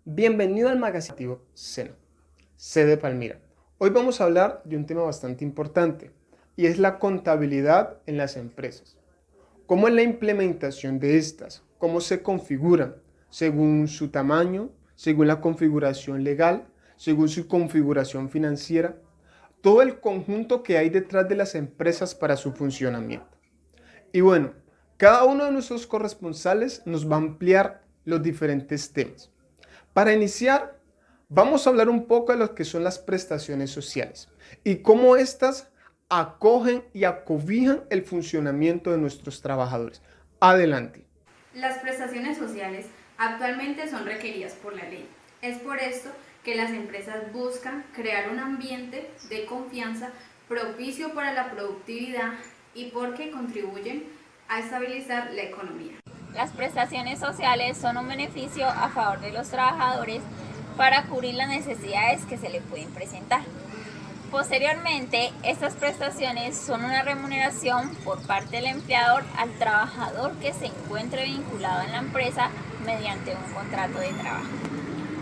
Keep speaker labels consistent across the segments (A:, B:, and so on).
A: Bienvenido al magazine Seno, sede Palmira. Hoy vamos a hablar de un tema bastante importante y es la contabilidad en las empresas. ¿Cómo es la implementación de estas? ¿Cómo se configuran? Según su tamaño, según la configuración legal, según su configuración financiera, todo el conjunto que hay detrás de las empresas para su funcionamiento. Y bueno, cada uno de nuestros corresponsales nos va a ampliar los diferentes temas. Para iniciar, vamos a hablar un poco de lo que son las prestaciones sociales y cómo éstas acogen y acobijan el funcionamiento de nuestros trabajadores. Adelante.
B: Las prestaciones sociales actualmente son requeridas por la ley. Es por esto que las empresas buscan crear un ambiente de confianza propicio para la productividad y porque contribuyen a estabilizar la economía.
C: Las prestaciones sociales son un beneficio a favor de los trabajadores para cubrir las necesidades que se le pueden presentar. Posteriormente, estas prestaciones son una remuneración por parte del empleador al trabajador que se encuentre vinculado en la empresa mediante un contrato de trabajo.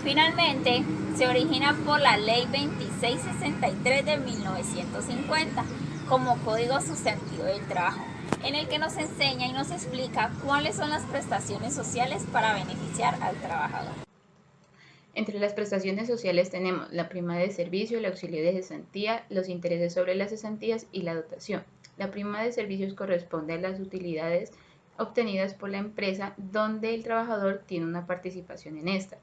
C: Finalmente, se origina por la Ley 2663 de 1950 como Código Sustantivo del Trabajo, en el que nos enseña y nos explica cuáles son las prestaciones sociales para beneficiar al trabajador.
D: Entre las prestaciones sociales tenemos la prima de servicio, el auxilio de cesantía, los intereses sobre las cesantías y la dotación. La prima de servicios corresponde a las utilidades obtenidas por la empresa donde el trabajador tiene una participación en esta.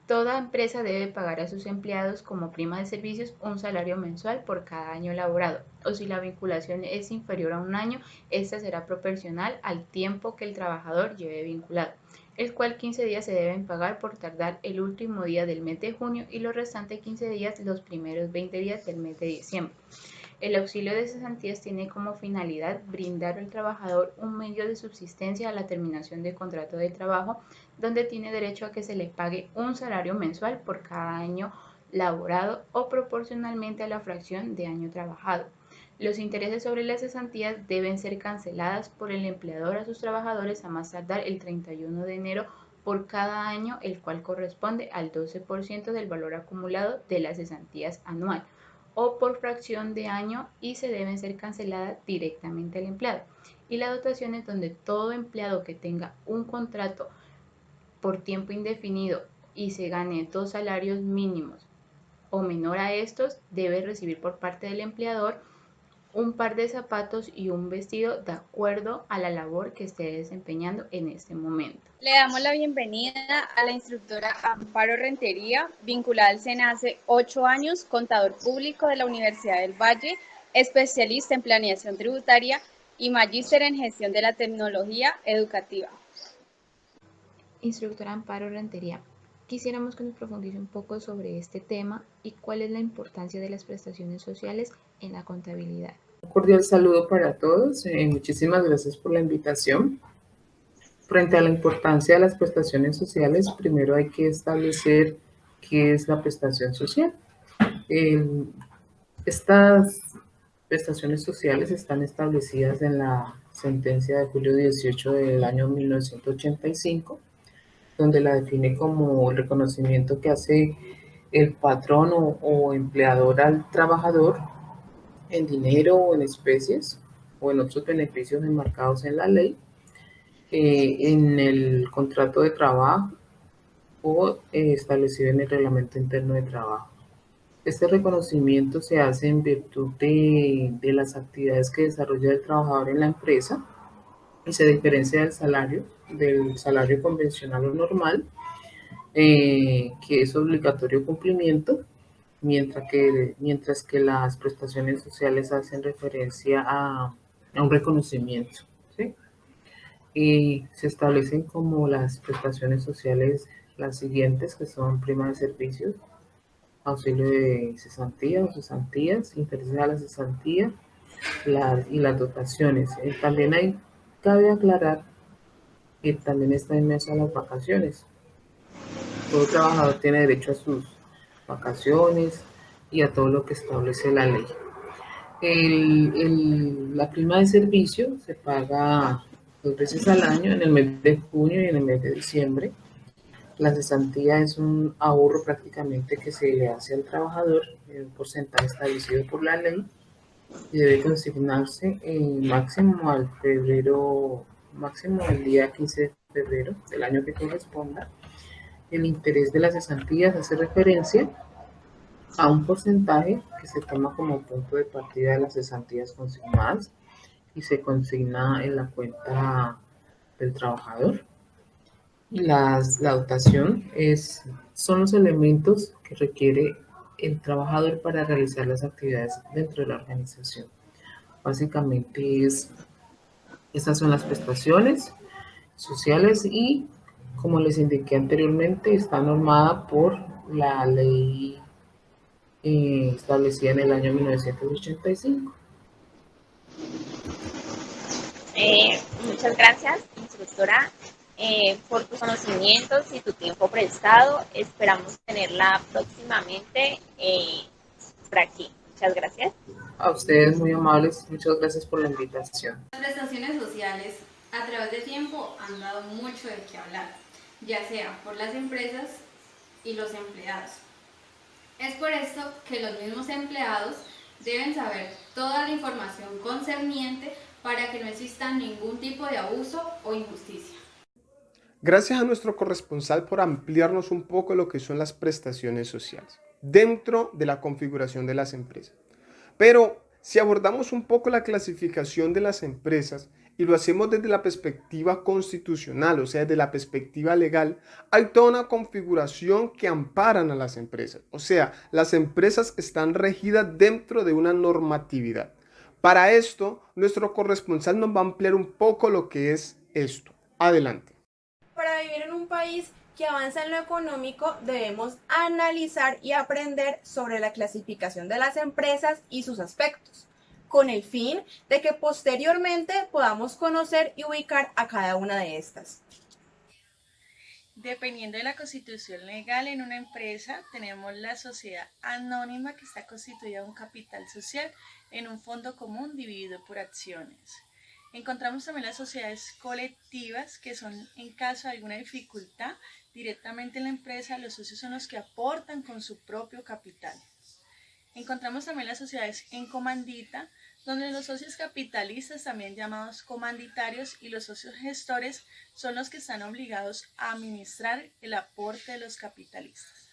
D: Toda empresa debe pagar a sus empleados como prima de servicios un salario mensual por cada año laborado, o si la vinculación es inferior a un año, esta será proporcional al tiempo que el trabajador lleve vinculado, el cual 15 días se deben pagar por tardar el último día del mes de junio y los restantes 15 días los primeros 20 días del mes de diciembre. El auxilio de cesantías tiene como finalidad brindar al trabajador un medio de subsistencia a la terminación del contrato de trabajo, donde tiene derecho a que se le pague un salario mensual por cada año laborado o proporcionalmente a la fracción de año trabajado. Los intereses sobre las cesantías deben ser canceladas por el empleador a sus trabajadores a más tardar el 31 de enero por cada año, el cual corresponde al 12% del valor acumulado de las cesantías anual o por fracción de año y se deben ser canceladas directamente al empleado. Y la dotación es donde todo empleado que tenga un contrato por tiempo indefinido y se gane 2 salarios mínimos o menor a estos, debe recibir por parte del empleador un par de zapatos y un vestido de acuerdo a la labor que esté desempeñando en este momento.
E: Le damos la bienvenida a la instructora Amparo Rentería, vinculada al SENA hace 8 años, contador público de la Universidad del Valle, especialista en planeación tributaria y magíster en gestión de la tecnología educativa.
D: Instructora Amparo Rentería, quisiéramos que nos profundice un poco sobre este tema y cuál es la importancia de las prestaciones sociales en la contabilidad.
F: Un cordial saludo para todos. Muchísimas gracias por la invitación. Frente a la importancia de las prestaciones sociales, primero hay que establecer qué es la prestación social. Estas prestaciones sociales están establecidas en la sentencia de julio 18 del año 1985, donde la define como el reconocimiento que hace el patrón o empleador al trabajador en dinero o en especies o en otros beneficios enmarcados en la ley, en el contrato de trabajo o establecido en el reglamento interno de trabajo. Este reconocimiento se hace en virtud de las actividades que desarrolla el trabajador en la empresa y se diferencia del salario convencional o normal, que es obligatorio cumplimiento, mientras que las prestaciones sociales hacen referencia a un reconocimiento, ¿sí? Y se establecen como las prestaciones sociales las siguientes, que son prima de servicios, auxilio de cesantía o cesantías, intereses a la cesantía y las dotaciones. Cabe aclarar que también está inmersa las vacaciones. Todo trabajador tiene derecho a sus vacaciones y a todo lo que establece la ley. La prima de servicio se paga 2 veces al año, en el mes de junio y en el mes de diciembre. La cesantía es un ahorro prácticamente que se le hace al trabajador en un porcentaje establecido por la ley y debe consignarse máximo el día 15 de febrero del año que corresponda. El interés de las cesantías hace referencia a un porcentaje que se toma como punto de partida de las cesantías consignadas y se consigna en la cuenta del trabajador. La dotación son los elementos que requiere el trabajador para realizar las actividades dentro de la organización. Básicamente estas son las prestaciones sociales y, como les indiqué anteriormente, está normada por la ley establecida en el año 1985.
C: Muchas gracias, instructora, por tus conocimientos y tu tiempo prestado. Esperamos tenerla próximamente por aquí. Muchas gracias.
F: A ustedes muy amables, muchas gracias por la invitación.
B: Las prestaciones sociales a través del tiempo han dado mucho de qué hablar, ya sea por las empresas y los empleados. Es por esto que los mismos empleados deben saber toda la información concerniente para que no exista ningún tipo de abuso o injusticia.
A: Gracias a nuestro corresponsal por ampliarnos un poco lo que son las prestaciones sociales dentro de la configuración de las empresas. Pero si abordamos un poco la clasificación de las empresas y lo hacemos desde la perspectiva constitucional, o sea, desde la perspectiva legal, hay toda una configuración que amparan a las empresas. O sea, las empresas están regidas dentro de una normatividad. Para esto, nuestro corresponsal nos va a ampliar un poco lo que es esto. Adelante.
G: Para vivir en un país que avanza en lo económico, debemos analizar y aprender sobre la clasificación de las empresas y sus aspectos, con el fin de que posteriormente podamos conocer y ubicar a cada una de estas.
H: Dependiendo de la constitución legal en una empresa, tenemos la sociedad anónima, que está constituida de un capital social en un fondo común dividido por acciones. Encontramos también las sociedades colectivas, que son, en caso de alguna dificultad, directamente en la empresa, los socios son los que aportan con su propio capital. Encontramos también las sociedades en comandita, donde los socios capitalistas, también llamados comanditarios, y los socios gestores son los que están obligados a administrar el aporte de los capitalistas.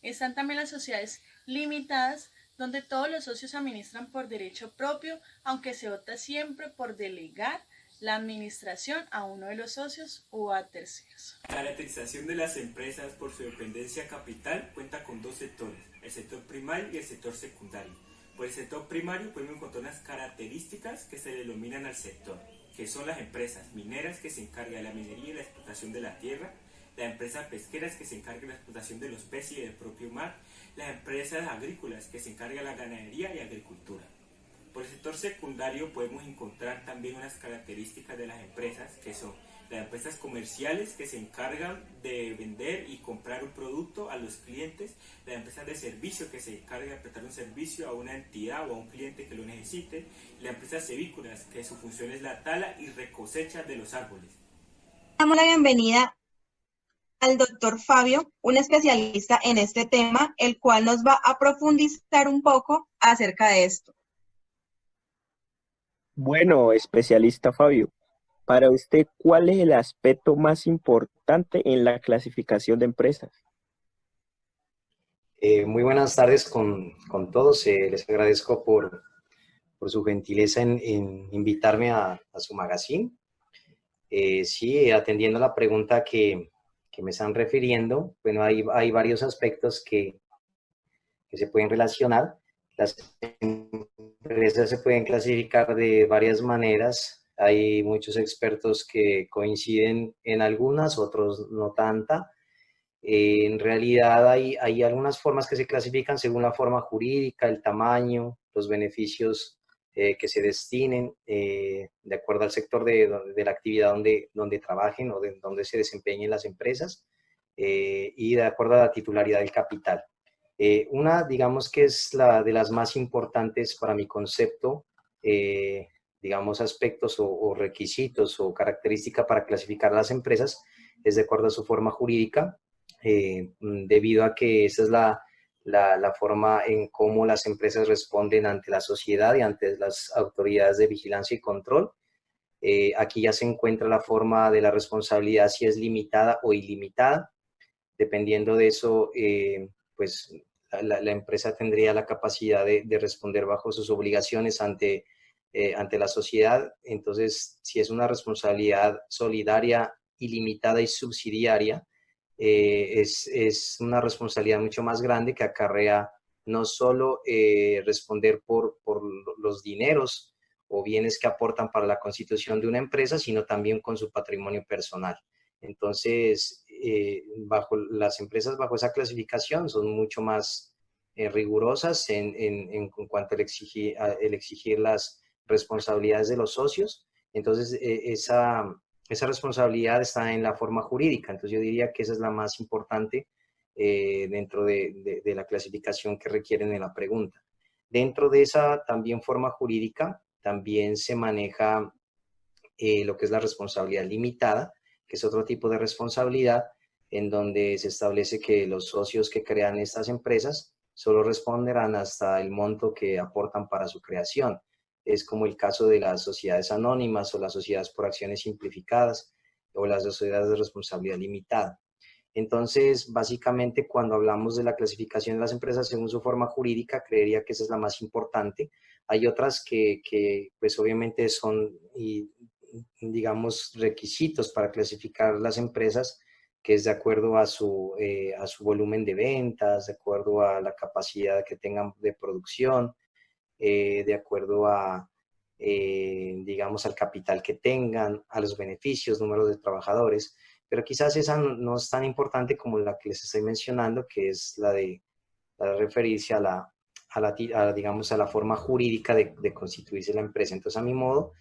H: Están también las sociedades limitadas, donde todos los socios administran por derecho propio, aunque se opta siempre por delegar la administración a uno de los socios o a terceros.
I: La caracterización de las empresas por su dependencia capital cuenta con dos sectores, el sector primario y el sector secundario. Por el sector primario podemos encontrar unas características que se denominan al sector, que son las empresas mineras, que se encargan de la minería y la explotación de la tierra, las empresas pesqueras, que se encargan de la explotación de los peces y del propio mar, las empresas agrícolas, que se encargan de la ganadería y agricultura. Por el sector secundario podemos encontrar también unas características de las empresas, que son las empresas comerciales, que se encargan de vender y comprar un producto a los clientes, las empresas de servicio, que se encargan de prestar un servicio a una entidad o a un cliente que lo necesite, las empresas cevícolas, que su función es la tala y recosecha de los árboles.
J: Damos la bienvenida al doctor Fabio, un especialista en este tema, el cual nos va a profundizar un poco acerca de esto.
K: Bueno, especialista Fabio, para usted, ¿cuál es el aspecto más importante en la clasificación de empresas?
L: Muy buenas tardes con todos. Les agradezco por su gentileza en invitarme a su magazine. Sí, atendiendo a la pregunta que me están refiriendo, bueno, hay varios aspectos que se pueden relacionar. Las empresas se pueden clasificar de varias maneras. Hay muchos expertos que coinciden en algunas, otros no tanta. En realidad hay algunas formas que se clasifican según la forma jurídica, el tamaño, los beneficios que se destinen, de acuerdo al sector de la actividad donde trabajen o donde se desempeñen las empresas, y de acuerdo a la titularidad del capital. Una, digamos que es la de las más importantes para mi concepto, digamos, aspectos o requisitos o características para clasificar las empresas, es de acuerdo a su forma jurídica, debido a que esa es la forma en cómo las empresas responden ante la sociedad y ante las autoridades de vigilancia y control. Aquí ya se encuentra la forma de la responsabilidad, si es limitada o ilimitada. Dependiendo de eso, pues la empresa tendría la capacidad de responder bajo sus obligaciones ante la sociedad. Entonces, si es una responsabilidad solidaria, ilimitada y subsidiaria, es una responsabilidad mucho más grande que acarrea no solo responder por los dineros o bienes que aportan para la constitución de una empresa, sino también con su patrimonio personal. Entonces, las empresas bajo esa clasificación son mucho más rigurosas en cuanto a exigir las responsabilidades de los socios. Entonces, esa responsabilidad está en la forma jurídica. Entonces, yo diría que esa es la más importante dentro de la clasificación que requieren en la pregunta. Dentro de esa también forma jurídica, también se maneja lo que es la responsabilidad limitada, que es otro tipo de responsabilidad en donde se establece que los socios que crean estas empresas solo responderán hasta el monto que aportan para su creación. Es como el caso de las sociedades anónimas o las sociedades por acciones simplificadas o las sociedades de responsabilidad limitada. Entonces, básicamente, cuando hablamos de la clasificación de las empresas según su forma jurídica, creería que esa es la más importante. Hay otras que pues obviamente son, digamos, requisitos para clasificar las empresas, que es de acuerdo a su volumen de ventas, de acuerdo a la capacidad que tengan de producción, de acuerdo a, digamos, al capital que tengan, a los beneficios, número de trabajadores, pero quizás esa no es tan importante como la que les estoy mencionando, que es la de referirse digamos, a la forma jurídica de constituirse la empresa. Entonces, a mi modo,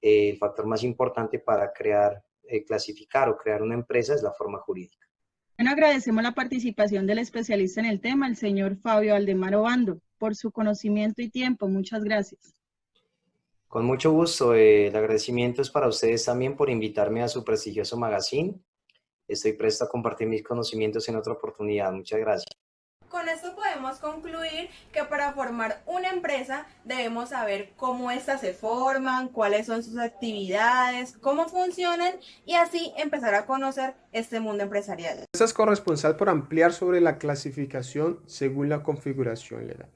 L: el factor más importante para clasificar o crear una empresa es la forma jurídica.
J: Bueno, agradecemos la participación del especialista en el tema, el señor Fabio Valdemar Obando, por su conocimiento y tiempo. Muchas gracias.
L: Con mucho gusto. El agradecimiento es para ustedes también por invitarme a su prestigioso magazine. Estoy presto a compartir mis conocimientos en otra oportunidad. Muchas gracias.
G: Con esto podemos concluir que para formar una empresa debemos saber cómo éstas se forman, cuáles son sus actividades, cómo funcionan y así empezar a conocer este mundo empresarial.
A: Gracias, corresponsal, por ampliar sobre la clasificación según la configuración legal.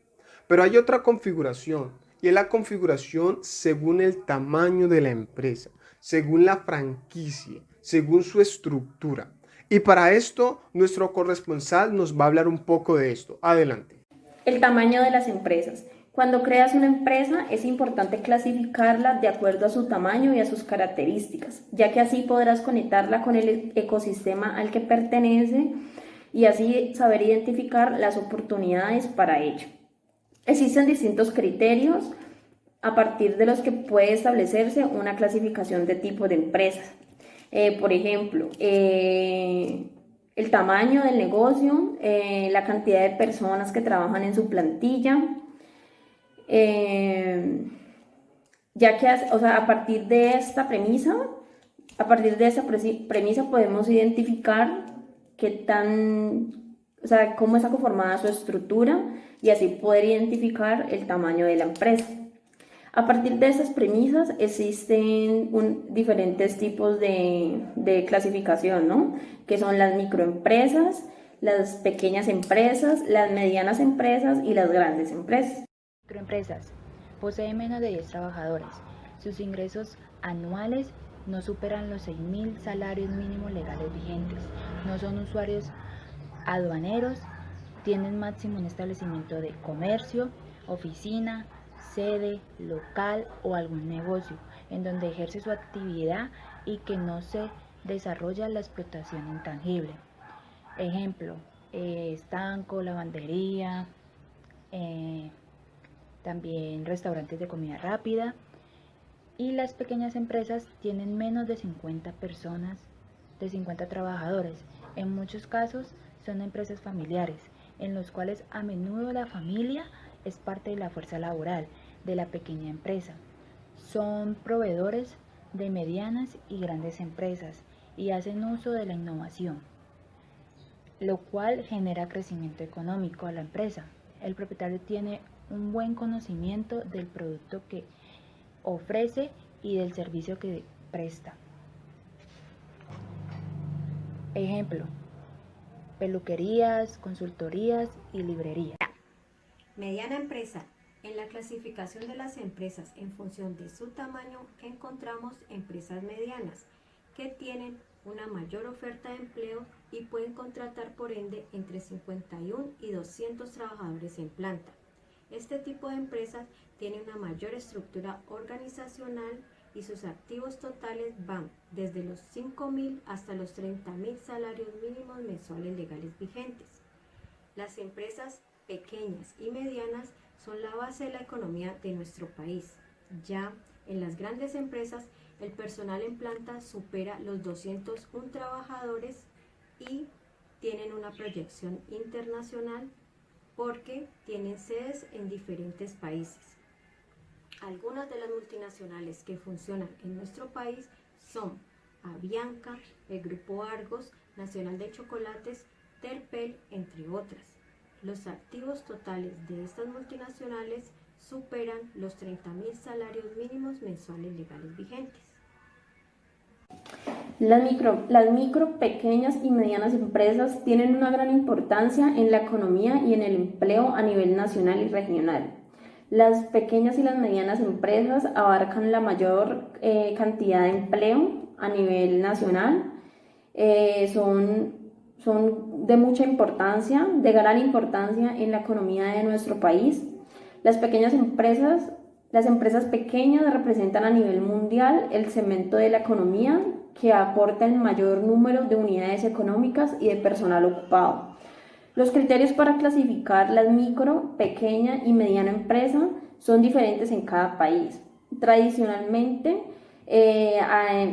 A: Pero hay otra configuración y es la configuración según el tamaño de la empresa, según la franquicia, según su estructura. Y para esto, nuestro corresponsal nos va a hablar un poco de esto. Adelante.
M: El tamaño de las empresas. Cuando creas una empresa, es importante clasificarla de acuerdo a su tamaño y a sus características, ya que así podrás conectarla con el ecosistema al que pertenece y así saber identificar las oportunidades para ello. Existen distintos criterios a partir de los que puede establecerse una clasificación de tipo de empresas. Por ejemplo, el tamaño del negocio, la cantidad de personas que trabajan en su plantilla, ya que, o sea, a partir de esta premisa podemos identificar cómo está conformada su estructura y así poder identificar el tamaño de la empresa. A partir de esas premisas existen diferentes tipos de clasificación, ¿no? Que son las microempresas, las pequeñas empresas, las medianas empresas y las grandes empresas.
N: Microempresas. Posee menos de 10 trabajadores. Sus ingresos anuales no superan los 6.000 salarios mínimos legales vigentes. No son usuarios aduaneros. Tienen máximo un establecimiento de comercio, oficina, sede, local o algún negocio en donde ejerce su actividad y que no se desarrolla la explotación intangible. Ejemplo, estanco, lavandería, también restaurantes de comida rápida. Y las pequeñas empresas tienen menos de 50 personas, de 50 trabajadores. En muchos casos son empresas familiares, en los cuales a menudo la familia es parte de la fuerza laboral de la pequeña empresa. Son proveedores de medianas y grandes empresas y hacen uso de la innovación, lo cual genera crecimiento económico a la empresa. El propietario tiene un buen conocimiento del producto que ofrece y del servicio que presta. Ejemplo, peluquerías, consultorías y librerías.
O: Mediana empresa. En la clasificación de las empresas en función de su tamaño encontramos empresas medianas que tienen una mayor oferta de empleo y pueden contratar por ende entre 51 y 200 trabajadores en planta. Este tipo de empresas tiene una mayor estructura organizacional y sus activos totales van desde los 5.000 hasta los 30.000 salarios mínimos mensuales legales vigentes. Las empresas pequeñas y medianas son la base de la economía de nuestro país. Ya en las grandes empresas, el personal en planta supera los 201 trabajadores y tienen una proyección internacional porque tienen sedes en diferentes países. Algunas de las multinacionales que funcionan en nuestro país son Avianca, el Grupo Argos, Nacional de Chocolates, Terpel, entre otras. Los activos totales de estas multinacionales superan los 30.000 salarios mínimos mensuales legales vigentes.
M: Las micro, pequeñas y medianas empresas tienen una gran importancia en la economía y en el empleo a nivel nacional y regional. Las pequeñas y las medianas empresas abarcan la mayor cantidad de empleo a nivel nacional, son de mucha importancia, de gran importancia en la economía de nuestro país. Las empresas pequeñas representan a nivel mundial el cemento de la economía que aporta el mayor número de unidades económicas y de personal ocupado. Los criterios para clasificar las micro, pequeña y mediana empresa son diferentes en cada país. Tradicionalmente,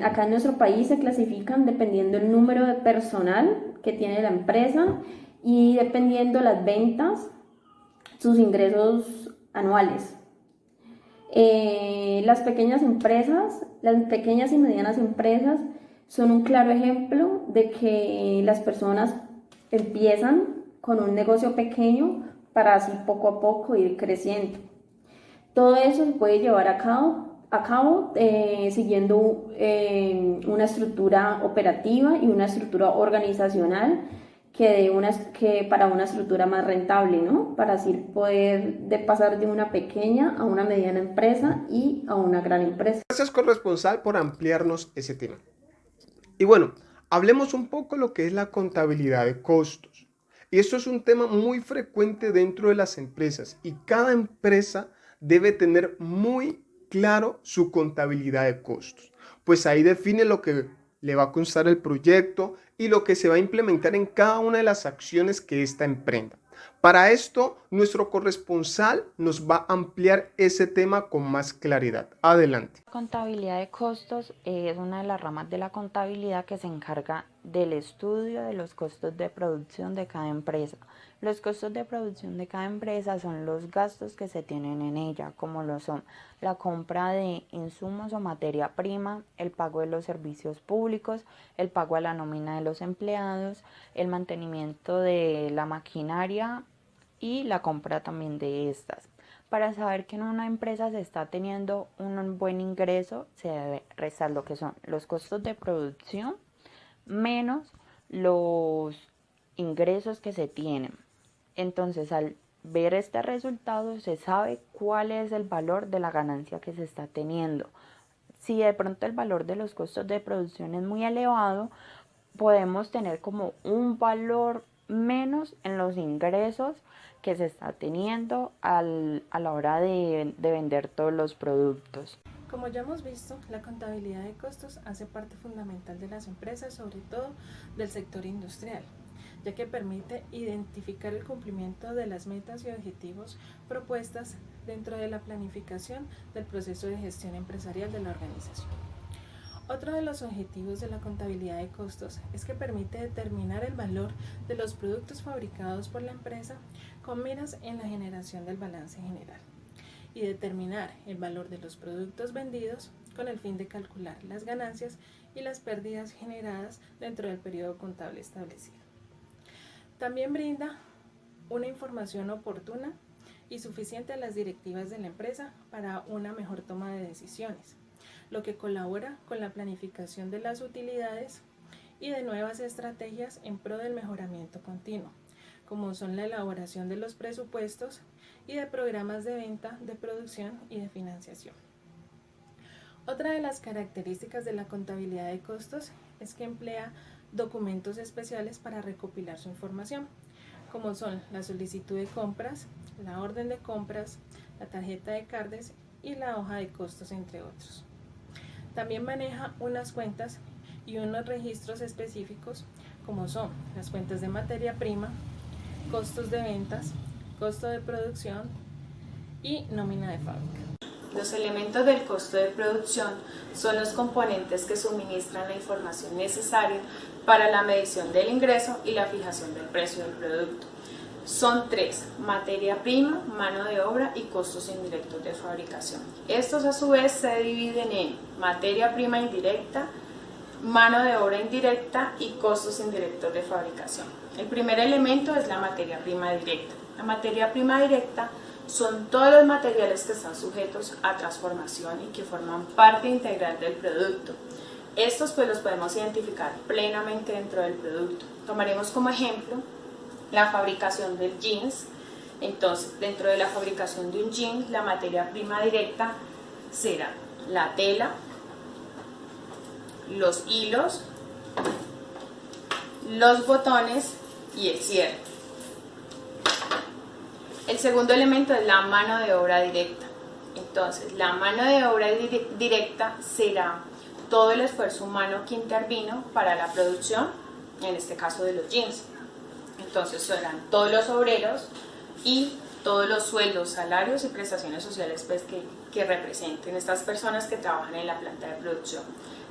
M: acá en nuestro país se clasifican dependiendo del número de personal que tiene la empresa y dependiendo las ventas, sus ingresos anuales. Las pequeñas y medianas empresas son un claro ejemplo de que las personas empiezan con un negocio pequeño para así poco a poco ir creciendo. Todo eso se puede llevar a cabo siguiendo una estructura operativa y una estructura organizacional que para una estructura más rentable, ¿no? Para así poder pasar de una pequeña a una mediana empresa y a una gran empresa.
A: Gracias, corresponsal, por ampliarnos ese tema. Y bueno, hablemos un poco de lo que es la contabilidad de costos. Y esto es un tema muy frecuente dentro de las empresas y cada empresa debe tener muy claro su contabilidad de costos. Pues ahí define lo que le va a constar el proyecto y lo que se va a implementar en cada una de las acciones que ésta emprenda. Para esto, nuestro corresponsal nos va a ampliar ese tema con más claridad. Adelante.
N: La contabilidad de costos es una de las ramas de la contabilidad que se encarga del estudio de los costos de producción de cada empresa. Los costos de producción de cada empresa son los gastos que se tienen en ella, como lo son la compra de insumos o materia prima, el pago de los servicios públicos, el pago a la nómina de los empleados, el mantenimiento de la maquinaria y la compra también de estas. Para saber que en una empresa se está teniendo un buen ingreso, se debe restar lo que son los costos de producción menos los ingresos que se tienen. Entonces, al ver este resultado, se sabe cuál es el valor de la ganancia que se está teniendo. Si de pronto el valor de los costos de producción es muy elevado, podemos tener como un valor menos en los ingresos que se está teniendo a la hora de vender todos los productos.
P: Como ya hemos visto, la contabilidad de costos hace parte fundamental de las empresas, sobre todo del sector industrial, ya que permite identificar el cumplimiento de las metas y objetivos propuestas dentro de la planificación del proceso de gestión empresarial de la organización. Otro de los objetivos de la contabilidad de costos es que permite determinar el valor de los productos fabricados por la empresa con miras en la generación del balance general y determinar el valor de los productos vendidos con el fin de calcular las ganancias y las pérdidas generadas dentro del periodo contable establecido. También brinda una información oportuna y suficiente a las directivas de la empresa para una mejor toma de decisiones, lo que colabora con la planificación de las utilidades y de nuevas estrategias en pro del mejoramiento continuo, como son la elaboración de los presupuestos y de programas de venta, de producción y de financiación. Otra de las características de la contabilidad de costos es que emplea documentos especiales para recopilar su información, como son la solicitud de compras, la orden de compras, la tarjeta de cardes y la hoja de costos, entre otros. También maneja unas cuentas y unos registros específicos, como son las cuentas de materia prima, costos de ventas, costo de producción y nómina de fábrica.
Q: Los elementos del costo de producción son los componentes que suministran la información necesaria para la medición del ingreso y la fijación del precio del producto. Son tres: materia prima, mano de obra y costos indirectos de fabricación. Estos a su vez se dividen en materia prima indirecta, mano de obra indirecta y costos indirectos de fabricación. El primer elemento es la materia prima directa. La materia prima directa son todos los materiales que están sujetos a transformación y que forman parte integral del producto. Estos pues los podemos identificar plenamente dentro del producto. Tomaremos como ejemplo la fabricación del jeans. Entonces, dentro de la fabricación de un jean, la materia prima directa será la tela, los hilos, los botones y el cierre. El segundo elemento es la mano de obra directa. Entonces, la mano de obra directa será todo el esfuerzo humano que intervino para la producción, en este caso de los jeans. Entonces, serán todos los obreros y todos los sueldos, salarios y prestaciones sociales pues, que representen estas personas que trabajan en la planta de producción.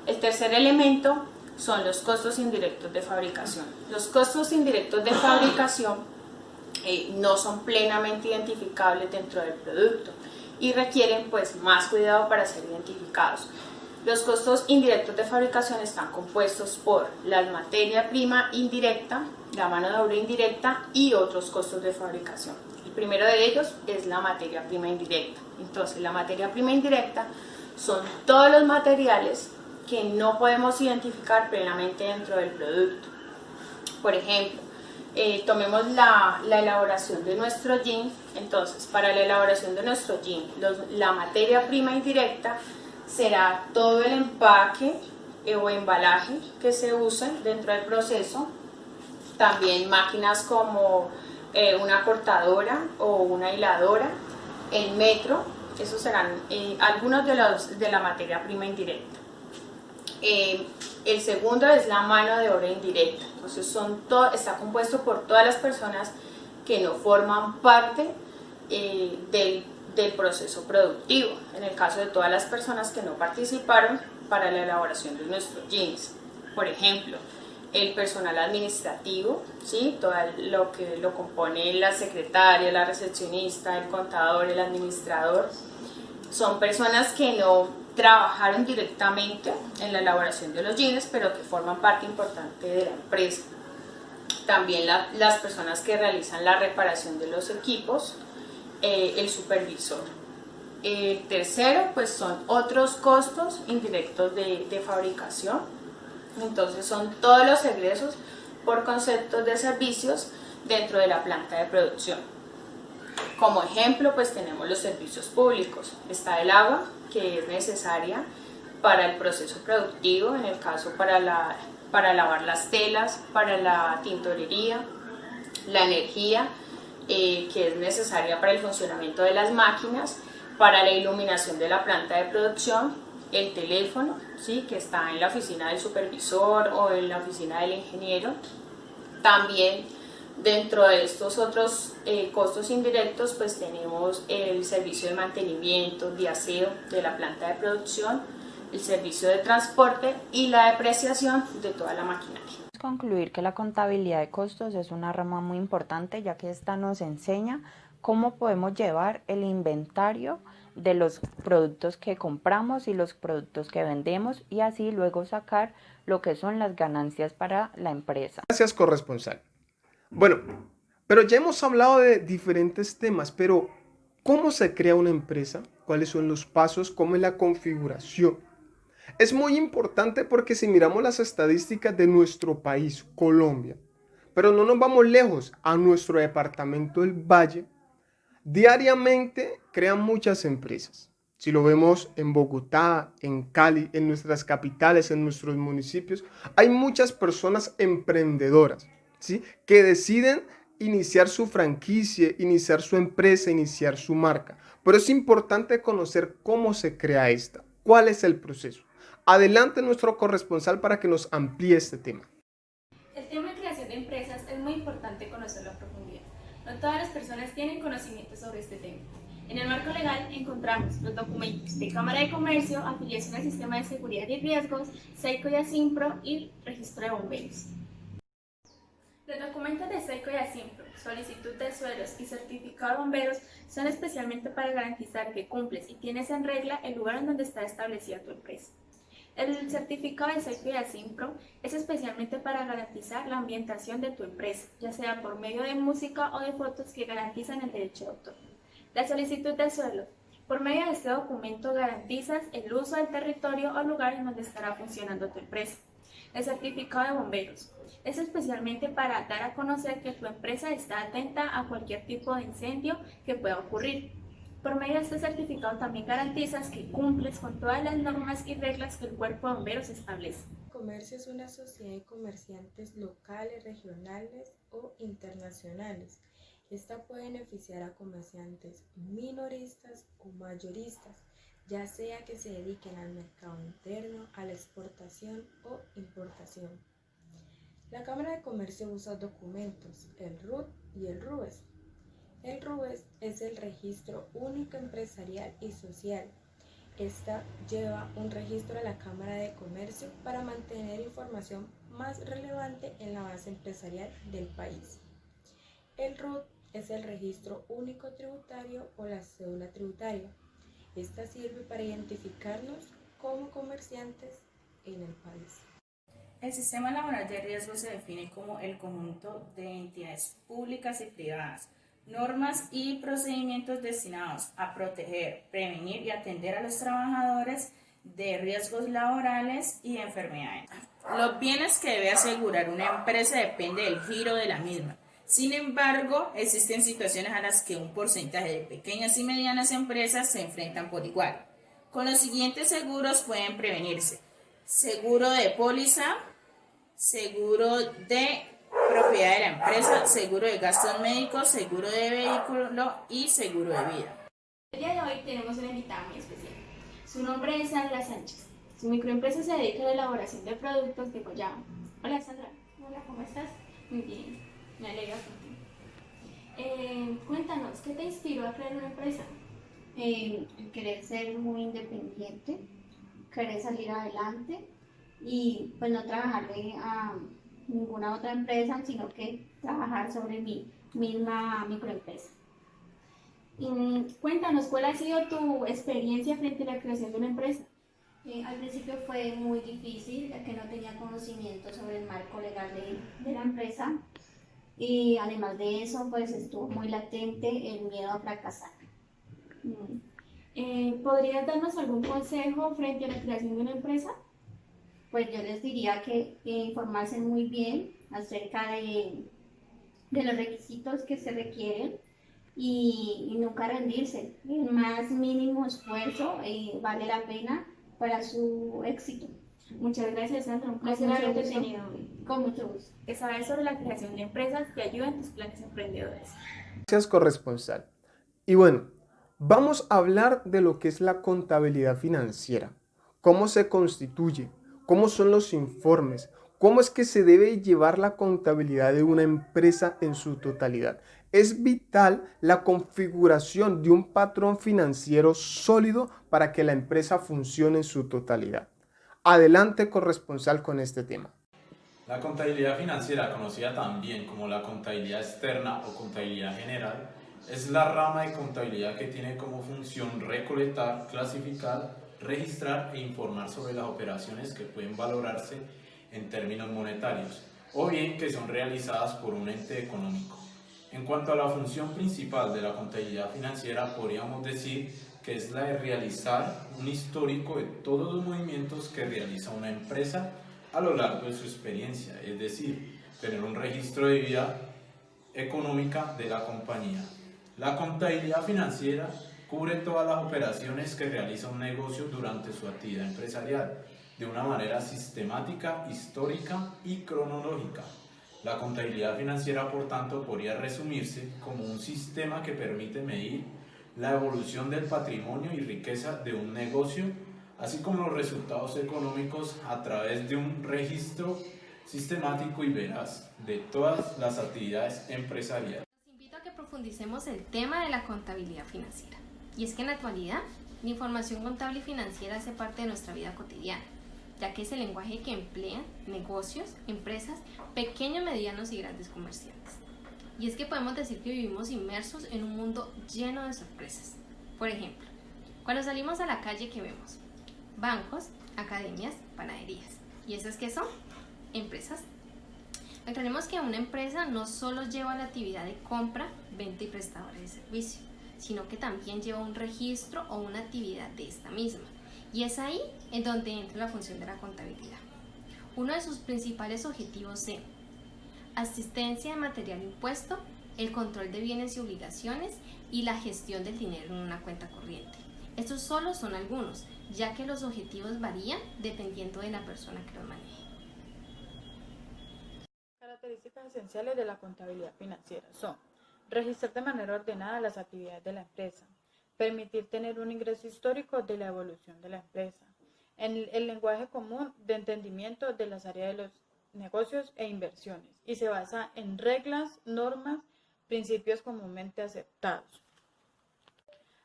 Q: El tercer elemento son los costos indirectos de fabricación. Los costos indirectos de fabricación no son plenamente identificables dentro del producto y requieren pues más cuidado para ser identificados. Los costos indirectos de fabricación están compuestos por la materia prima indirecta, la mano de obra indirecta y otros costos de fabricación. El primero de ellos es la materia prima indirecta. Entonces, la materia prima indirecta son todos los materiales que no podemos identificar plenamente dentro del producto. Por ejemplo, tomemos la elaboración de nuestro jean. Entonces, para la elaboración de nuestro jean, la materia prima indirecta será todo el empaque o embalaje que se use dentro del proceso. También máquinas como una cortadora o una hiladora, el metro, esos serán algunos de la materia prima indirecta. El segundo es la mano de obra indirecta. Entonces está compuesto por todas las personas que no forman parte del proceso productivo, en el caso de todas las personas que no participaron para la elaboración de nuestros jeans. Por ejemplo, el personal administrativo, ¿sí? Todo lo que lo compone la secretaria, la recepcionista, el contador, el administrador, son personas que no trabajaron directamente en la elaboración de los jeans, pero que forman parte importante de la empresa. También las personas que realizan la reparación de los equipos, el supervisor. El tercero, pues son otros costos indirectos de fabricación. Entonces son todos los egresos por conceptos de servicios dentro de la planta de producción. Como ejemplo, pues tenemos los servicios públicos. Está el agua, que es necesaria para el proceso productivo, en el caso para lavar las telas, para la tintorería, la energía, que es necesaria para el funcionamiento de las máquinas, para la iluminación de la planta de producción, el teléfono, ¿sí? Que está en la oficina del supervisor o en la oficina del ingeniero. También dentro de estos otros costos indirectos pues tenemos el servicio de mantenimiento, de aseo de la planta de producción, el servicio de transporte y la depreciación de toda la maquinaria.
N: Concluir que la contabilidad de costos es una rama muy importante, ya que esta nos enseña cómo podemos llevar el inventario de los productos que compramos y los productos que vendemos y así luego sacar lo que son las ganancias para la empresa.
A: Gracias, corresponsal. Bueno, pero ya hemos hablado de diferentes temas, pero ¿cómo se crea una empresa? ¿Cuáles son los pasos? ¿Cómo es la configuración? Es muy importante porque si miramos las estadísticas de nuestro país, Colombia, pero no nos vamos lejos, a nuestro departamento del Valle, diariamente crean muchas empresas. Si lo vemos en Bogotá, en Cali, en nuestras capitales, en nuestros municipios, hay muchas personas emprendedoras, ¿sí?, que deciden iniciar su franquicia, iniciar su empresa, iniciar su marca. Pero es importante conocer cómo se crea esta, cuál es el proceso. Adelante nuestro corresponsal para que nos amplíe este tema.
R: El tema de creación de empresas es muy importante conocerlo a profundidad. No todas las personas tienen conocimiento sobre este tema. En el marco legal encontramos los documentos de Cámara de Comercio, afiliación al Sistema de Seguridad y Riesgos, SEICO y ASIMPRO y Registro de Bomberos. Los documentos de SEICO y ASIMPRO, solicitud de suelos y certificado de bomberos son especialmente para garantizar que cumples y tienes en regla el lugar en donde está establecida tu empresa. El certificado de SEICO y ASIMPRO es especialmente para garantizar la ambientación de tu empresa, ya sea por medio de música o de fotos que garantizan el derecho de autor. La solicitud de suelo. Por medio de este documento garantizas el uso del territorio o lugar en donde estará funcionando tu empresa. El certificado de bomberos. Es especialmente para dar a conocer que tu empresa está atenta a cualquier tipo de incendio que pueda ocurrir. Por medio de este certificado también garantizas que cumples con todas las normas y reglas que el Cuerpo de Bomberos establece.
S: Comercio es una sociedad de comerciantes locales, regionales o internacionales. Esta puede beneficiar a comerciantes minoristas o mayoristas, ya sea que se dediquen al mercado interno, a la exportación o importación. La Cámara de Comercio usa documentos, el RUT y el RUES. El RUES es el Registro Único Empresarial y Social. Esta lleva un registro a la Cámara de Comercio para mantener información más relevante en la base empresarial del país. El RUT es el Registro Único Tributario o la cédula tributaria. Esta sirve para identificarnos como comerciantes en el país.
T: El sistema laboral de riesgo se define como el conjunto de entidades públicas y privadas, normas y procedimientos destinados a proteger, prevenir y atender a los trabajadores de riesgos laborales y enfermedades. Los bienes que debe asegurar una empresa depende del giro de la misma. Sin embargo, existen situaciones a las que un porcentaje de pequeñas y medianas empresas se enfrentan por igual. Con los siguientes seguros pueden prevenirse: seguro de póliza, seguro de propiedad de la empresa, seguro de gastos médicos, seguro de vehículo y seguro de vida.
R: El día de hoy tenemos una invitada muy especial. Su nombre es Sandra Sánchez. Su microempresa se dedica a la elaboración de productos de guayaba. Hola Sandra.
U: Hola, ¿cómo estás?
R: Muy bien. Me alegra contigo. Cuéntanos, ¿qué te inspiró a crear una empresa?
U: Querer ser muy independiente, querer salir adelante y pues no trabajarle a ninguna otra empresa, sino que trabajar sobre mi misma microempresa.
R: Cuéntanos, ¿cuál ha sido tu experiencia frente a la creación de una empresa?
U: Al principio fue muy difícil, ya que no tenía conocimiento sobre el marco legal de la empresa. Y además de eso, pues estuvo muy latente el miedo a fracasar.
R: ¿Podrías darnos algún consejo frente a la creación de una empresa?
U: Pues yo les diría que informarse muy bien acerca de los requisitos que se requieren y nunca rendirse. El más mínimo esfuerzo vale la pena para su éxito.
R: Muchas gracias, Sandra. Un placer haberte tenido hoy.
U: Con mucho gusto.
R: Que saber sobre la creación de empresas te ayuda en tus planes emprendedores.
A: Gracias, corresponsal. Y bueno, vamos a hablar de lo que es la contabilidad financiera. Cómo se constituye, cómo son los informes, cómo es que se debe llevar la contabilidad de una empresa en su totalidad. Es vital la configuración de un patrón financiero sólido para que la empresa funcione en su totalidad. Adelante, corresponsal, con este tema.
V: La contabilidad financiera, conocida también como la contabilidad externa o contabilidad general,
E: Es la rama de contabilidad que tiene como función recolectar, clasificar, registrar e informar sobre las operaciones que pueden valorarse en términos monetarios o bien que son realizadas por un ente económico. En cuanto a la función principal de la contabilidad financiera, podríamos decir que es la de realizar un histórico de todos los movimientos que realiza una empresa a lo largo de su experiencia, es decir, tener un registro de vida económica de la compañía. La contabilidad financiera cubre todas las operaciones que realiza un negocio durante su actividad empresarial, de una manera sistemática, histórica y cronológica. La contabilidad financiera, por tanto, podría resumirse como un sistema que permite medir la evolución del patrimonio y riqueza de un negocio, así como los resultados económicos a través de un registro sistemático y veraz de todas las actividades empresariales.
V: Los invito a que profundicemos el tema de la contabilidad financiera. Y es que en la actualidad, la información contable y financiera hace parte de nuestra vida cotidiana, ya que es el lenguaje que emplean negocios, empresas, pequeños, medianos y grandes comerciantes. Y es que podemos decir que vivimos inmersos en un mundo lleno de sorpresas. Por ejemplo, cuando salimos a la calle, ¿qué vemos? Bancos, academias, panaderías. ¿Y esas qué son? Empresas. Aclaremos que una empresa no solo lleva la actividad de compra, venta y prestadora de servicio, sino que también lleva un registro o una actividad de esta misma. Y es ahí en donde entra la función de la contabilidad. Uno de sus principales objetivos es asistencia de material impuesto, el control de bienes y obligaciones y la gestión del dinero en una cuenta corriente. Estos solo son algunos, ya que los objetivos varían dependiendo de la persona que los maneje.
P: Características esenciales de la contabilidad financiera son: registrar de manera ordenada las actividades de la empresa, permitir tener un ingreso histórico de la evolución de la empresa, el lenguaje común de entendimiento de las áreas de los negocios e inversiones, y se basa en reglas, normas, principios comúnmente aceptados.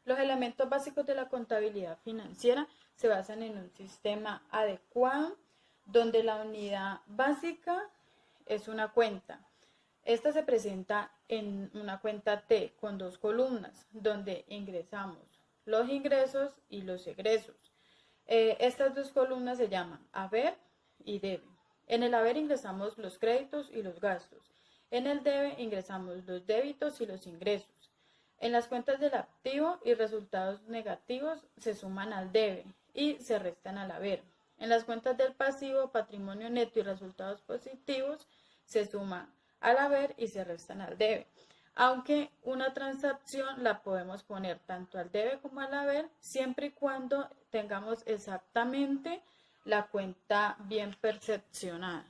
P: Los elementos básicos de la contabilidad financiera se basan en un sistema adecuado, donde la unidad básica es una cuenta. Esta se presenta en una cuenta T con dos columnas, donde ingresamos los ingresos y los egresos. Estas dos columnas se llaman haber y debe. En el haber ingresamos los créditos y los gastos. En el debe ingresamos los débitos y los ingresos. En las cuentas del activo y resultados negativos se suman al debe y se restan al haber. En las cuentas del pasivo, patrimonio neto y resultados positivos se suman al haber y se restan al debe. Aunque una transacción la podemos poner tanto al debe como al haber, siempre y cuando tengamos exactamente la cuenta bien percepcionada.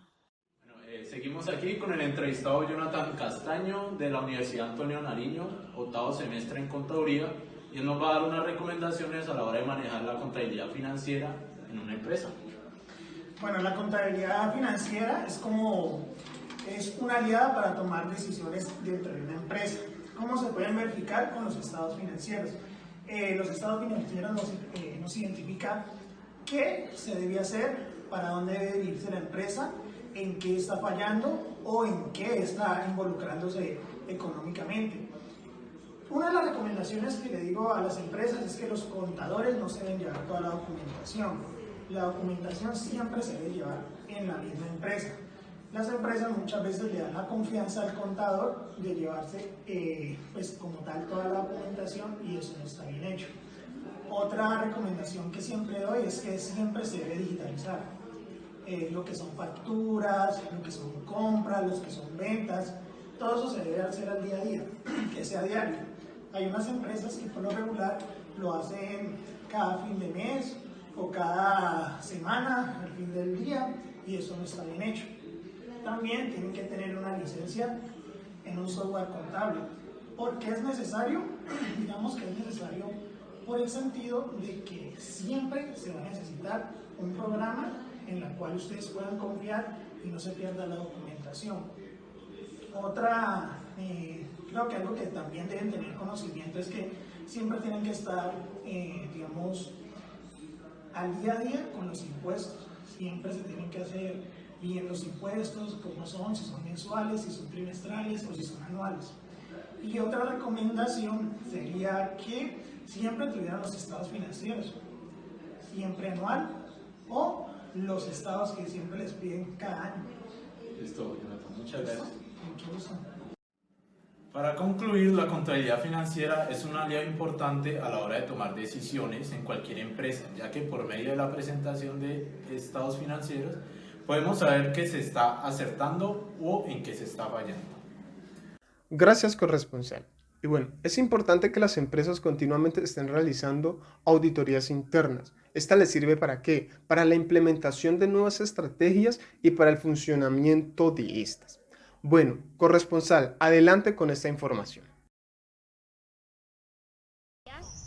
E: Seguimos aquí con el entrevistado Jonathan Castaño de la Universidad Antonio Nariño, octavo semestre en contaduría, y él nos va a dar unas recomendaciones a la hora de manejar la contabilidad financiera en una empresa.
W: Bueno, la contabilidad financiera es una aliada para tomar decisiones dentro de una empresa. ¿Cómo se pueden verificar? Con los estados financieros. Los estados financieros nos identifican qué se debe hacer, para dónde debe dirigirse la empresa, en qué está fallando o en qué está involucrándose económicamente. Una de las recomendaciones que le digo a las empresas es que los contadores no se deben llevar toda la documentación. La documentación siempre se debe llevar en la misma empresa. Las empresas muchas veces le dan la confianza al contador de llevarse pues como tal toda la documentación, y eso no está bien hecho. Otra recomendación que siempre doy es que siempre se debe digitalizar. Lo que son facturas, lo que son compras, lo que son ventas, todo eso se debe hacer al día a día, que sea diario. Hay unas empresas que por lo regular lo hacen cada fin de mes o cada semana, al fin del día, y eso no está bien hecho. También tienen que tener una licencia en un software contable. ¿Por qué es necesario? Digamos que es necesario por el sentido de que siempre se va a necesitar un programa en el cual ustedes puedan confiar y no se pierda la documentación. Creo que algo que también deben tener conocimiento es que siempre tienen que estar, digamos, al día a día con los impuestos. Siempre se tienen que hacer bien los impuestos, cómo son, si son mensuales, si son trimestrales o si son anuales. Y otra recomendación sería que siempre tuvieran los estados financieros, siempre anual, o los estados que siempre les piden cada año.
E: Listo, Jonathan, muchas gracias.
W: Mucho gusto.
E: Para concluir, la contabilidad financiera es un aliado importante a la hora de tomar decisiones en cualquier empresa, ya que por medio de la presentación de estados financieros podemos saber qué se está acertando o en qué se está fallando.
A: Gracias, corresponsal. Y bueno, es importante que las empresas continuamente estén realizando auditorías internas. ¿Esta les sirve para qué? Para la implementación de nuevas estrategias y para el funcionamiento de estas. Bueno, corresponsal, adelante con esta información.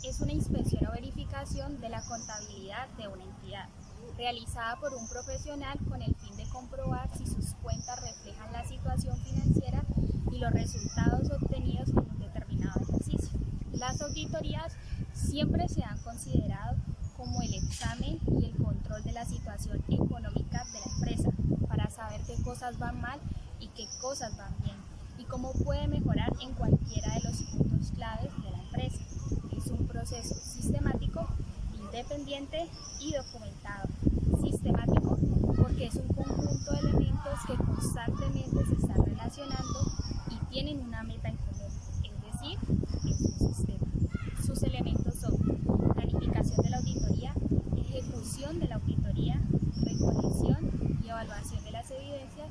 C: Es una inspección o verificación de la contabilidad de una entidad, realizada por un profesional con el fin de comprobar si sus cuentas reflejan la situación financiera y los resultados obtenidos en un determinado ejercicio. Las auditorías siempre se han considerado como el examen y el control de la situación económica de la empresa, para saber qué cosas van mal y qué cosas van bien, y cómo puede mejorar en cualquiera de los puntos claves de la empresa. Es un proceso sistemático, independiente y documentado. Sistemático porque es un conjunto de elementos que constantemente se están relacionando y tienen una meta en común, es decir, es un sistema. Sus elementos son planificación de la auditoría, ejecución de la auditoría, recolección y evaluación de las evidencias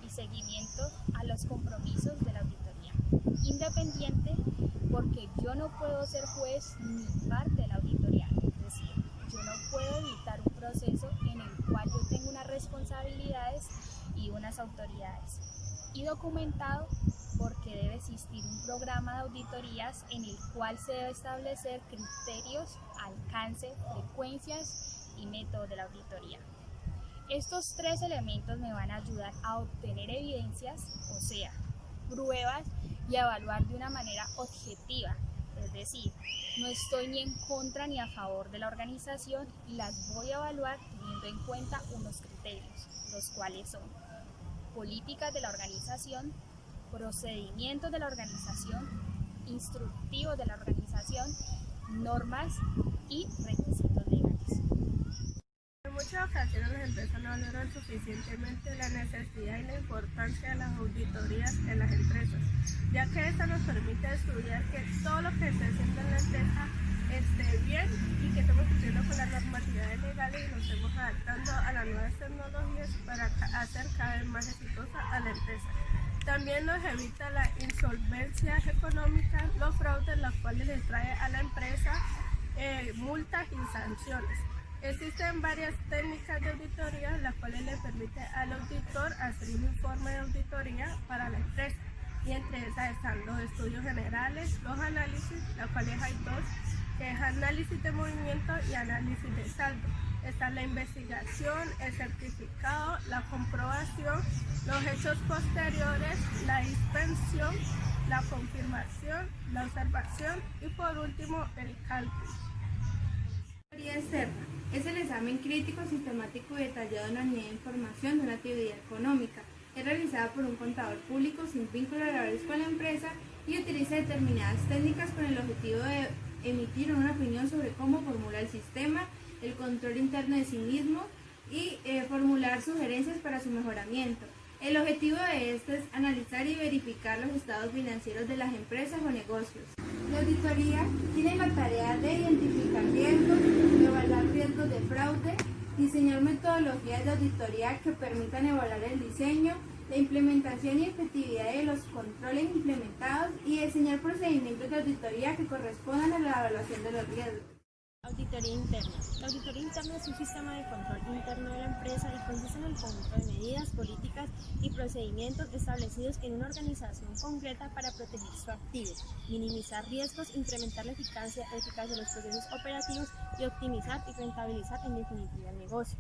C: y seguimiento a los compromisos de la auditoría. Independiente porque yo no puedo ser juez ni parte de la auditoría, es decir, yo no puedo evitar un proceso en el cual yo tengo unas responsabilidades y unas autoridades. Y documentado porque debe existir un programa de auditorías en el cual se debe establecer criterios, alcance, frecuencias y métodos de la auditoría. Estos tres elementos me van a ayudar a obtener evidencias, o sea, pruebas, y a evaluar de una manera objetiva, es decir, no estoy ni en contra ni a favor de la organización y las voy a evaluar teniendo en cuenta unos criterios, los cuales son políticas de la organización, procedimientos de la organización, instructivos de la organización, normas y requisitos legales.
D: En muchas ocasiones las empresas no valoran suficientemente la necesidad y la importancia de las auditorías en las empresas, ya que esta nos permite estudiar que todo lo que esté haciendo en la empresa esté bien y que estemos cumpliendo con las normatividades legales y nos estemos adaptando a las nuevas tecnologías para hacer cada vez más exitosa a la empresa. También nos evita la insolvencia económica, los fraudes, los cuales le trae a la empresa multas y sanciones. Existen varias técnicas de auditoría, las cuales le permite al auditor hacer un informe de auditoría para la empresa. Y entre esas están los estudios generales, los análisis, los cuales hay dos, que es análisis de movimiento y análisis de saldo. Está la investigación, el certificado, la comprobación, los hechos posteriores, la inspección, la confirmación, la observación y por último el cálculo.
B: Auditoría externa es el examen crítico, sistemático y detallado de una unidad de información de una actividad económica. Es realizada por un contador público sin vínculos laborales con la empresa y utiliza determinadas técnicas con el objetivo de emitir una opinión sobre cómo formula el sistema, el control interno de sí mismo y formular sugerencias para su mejoramiento. El objetivo de esto es analizar y verificar los estados financieros de las empresas o negocios. La auditoría tiene la tarea de identificar riesgos, evaluar riesgos de fraude, diseñar metodologías de auditoría que permitan evaluar el diseño, la implementación y efectividad de los controles implementados y diseñar procedimientos de auditoría que correspondan a la evaluación de los riesgos.
C: Auditoría interna. La auditoría interna es un sistema de control interno de la empresa y consiste en el conjunto de medidas, políticas y procedimientos establecidos en una organización concreta para proteger su activo, minimizar riesgos, incrementar la eficacia de los procesos operativos y optimizar y rentabilizar en definitiva el negocio.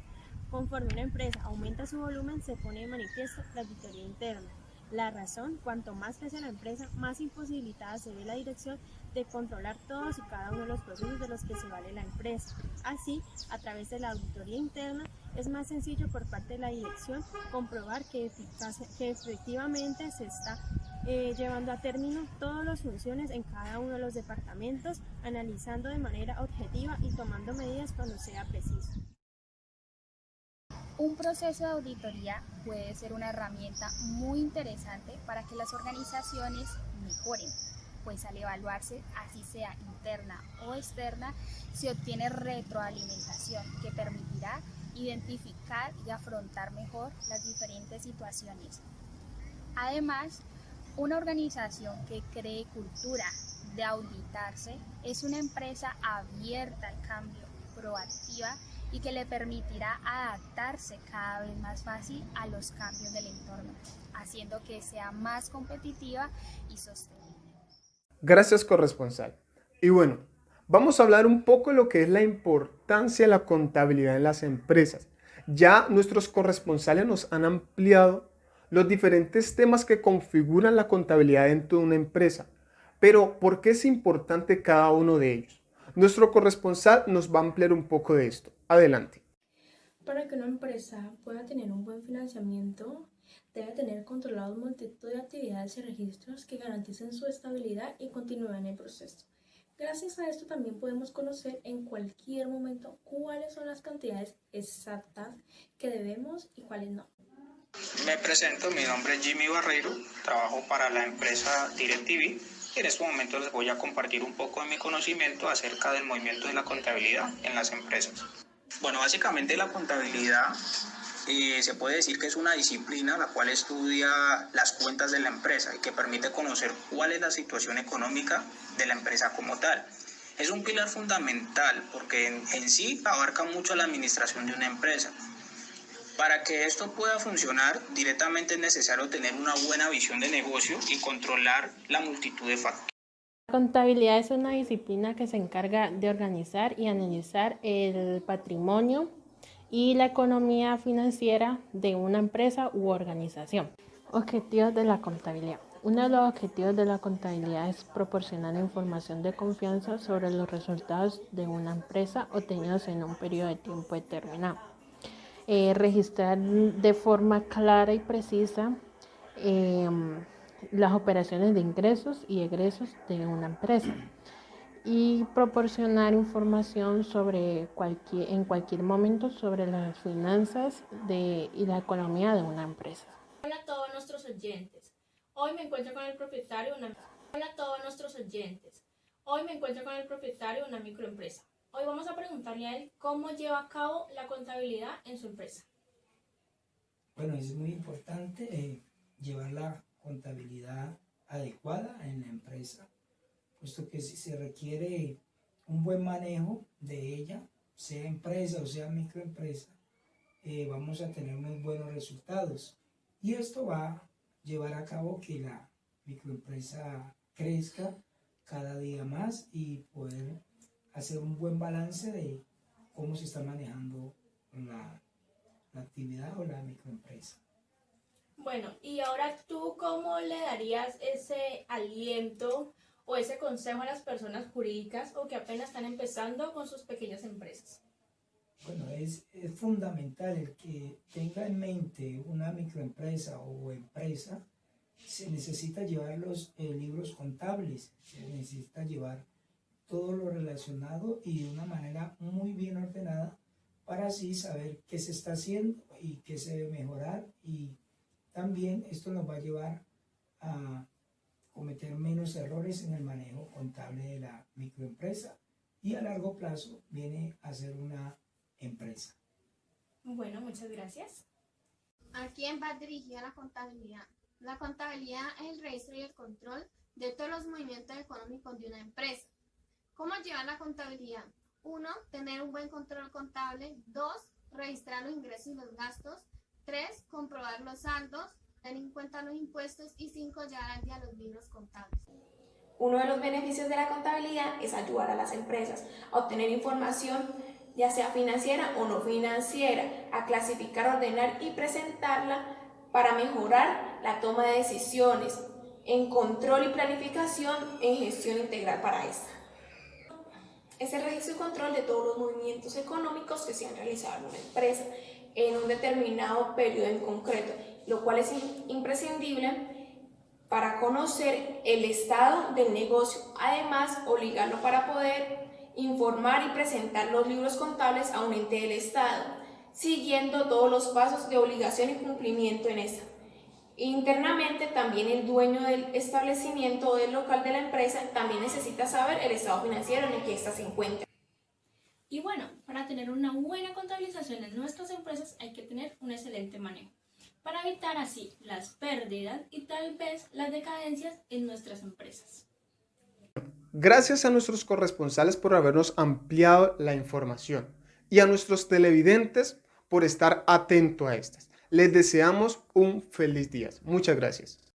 C: Conforme una empresa aumenta su volumen, se pone de manifiesto la auditoría interna. La razón, cuanto más crece la empresa, más imposibilitada se ve la dirección de controlar todos y cada uno de los procesos de los que se vale la empresa. Así, a través de la auditoría interna, es más sencillo por parte de la dirección comprobar que efectivamente se está
D: llevando a término todas las funciones en cada uno de los departamentos, analizando de manera objetiva y tomando medidas cuando sea preciso.
C: Un proceso de auditoría puede ser una herramienta muy interesante para que las organizaciones mejoren, pues al evaluarse, así sea interna o externa, se obtiene retroalimentación que permitirá identificar y afrontar mejor las diferentes situaciones. Además, una organización que cree cultura de auditarse es una empresa abierta al cambio, proactiva y que le permitirá adaptarse cada vez más fácil a los cambios del entorno, haciendo que sea más competitiva y sostenible.
A: Gracias, corresponsal. Y bueno, vamos a hablar un poco de lo que es la importancia de la contabilidad en las empresas. Ya nuestros corresponsales nos han ampliado los diferentes temas que configuran la contabilidad dentro de una empresa. Pero, ¿por qué es importante cada uno de ellos? Nuestro corresponsal nos va a ampliar un poco de esto. Adelante.
F: Para que una empresa pueda tener un buen financiamiento, debe tener controlados multitud de actividades y registros que garanticen su estabilidad y continuidad en el proceso. Gracias a esto también podemos conocer en cualquier momento cuáles son las cantidades exactas que debemos y cuáles no.
H: Me presento, mi nombre es Jimmy Barreiro, trabajo para la empresa DirecTV. En este momento les voy a compartir un poco de mi conocimiento acerca del movimiento de la contabilidad en las empresas. Bueno, básicamente la contabilidad se puede decir que es una disciplina la cual estudia las cuentas de la empresa y que permite conocer cuál es la situación económica de la empresa como tal. Es un pilar fundamental porque en sí abarca mucho la administración de una empresa. Para que esto pueda funcionar, directamente es necesario tener una buena visión de negocio y controlar la multitud de factores.
F: La contabilidad es una disciplina que se encarga de organizar y analizar el patrimonio y la economía financiera de una empresa u organización. Objetivos de la contabilidad. Uno de los objetivos de la contabilidad es proporcionar información de confianza sobre los resultados de una empresa obtenidos en un periodo de tiempo determinado. Registrar de forma clara y precisa las operaciones de ingresos y egresos de una empresa y proporcionar información en cualquier momento sobre las finanzas y la economía de una empresa.
R: Hola a todos nuestros oyentes. Hoy me encuentro con el propietario de una microempresa. Hoy vamos a preguntarle a él cómo lleva a cabo la contabilidad en su empresa.
I: Bueno, es muy importante llevar la contabilidad adecuada en la empresa, puesto que si se requiere un buen manejo de ella, sea empresa o sea microempresa, vamos a tener muy buenos resultados. Y esto va a llevar a cabo que la microempresa crezca cada día más y poder hacer un buen balance de cómo se está manejando la actividad o la microempresa.
R: Bueno, y ahora tú, ¿cómo le darías ese aliento o ese consejo a las personas jurídicas o que apenas están empezando con sus pequeñas empresas?
I: Bueno, es fundamental el que tenga en mente una microempresa o empresa. Se necesita llevar los libros contables, se necesita llevar todo lo relacionado y de una manera muy bien ordenada para así saber qué se está haciendo y qué se debe mejorar, y también esto nos va a llevar a cometer menos errores en el manejo contable de la microempresa y a largo plazo viene a ser una empresa.
R: Bueno, muchas gracias.
U: ¿A quién va dirigida la contabilidad? La contabilidad es el registro y el control de todos los movimientos económicos de una empresa. ¿Cómo llevar la contabilidad? 1. Tener un buen control contable. 2. Registrar los ingresos y los gastos. 3. Comprobar los saldos. Tener en cuenta los impuestos. Y 5. Llevar al día los libros contables.
X: Uno de los beneficios de la contabilidad es ayudar a las empresas a obtener información, ya sea financiera o no financiera, a clasificar, ordenar y presentarla para mejorar la toma de decisiones, en control y planificación, en gestión integral para esta. Es el registro y control de todos los movimientos económicos que se han realizado en una empresa en un determinado periodo en concreto, lo cual es imprescindible para conocer el estado del negocio. Además, obligarlo para poder informar y presentar los libros contables a un ente del Estado, siguiendo todos los pasos de obligación y cumplimiento en esta. Internamente, también el dueño del establecimiento o del local de la empresa también necesita saber el estado financiero en el que ésta se encuentra.
R: Y bueno, para tener una buena contabilización en nuestras empresas hay que tener un excelente manejo, para evitar así las pérdidas y tal vez las decadencias en nuestras empresas.
A: Gracias a nuestros corresponsales por habernos ampliado la información y a nuestros televidentes por estar atentos a estas. Les deseamos un feliz día. Muchas gracias.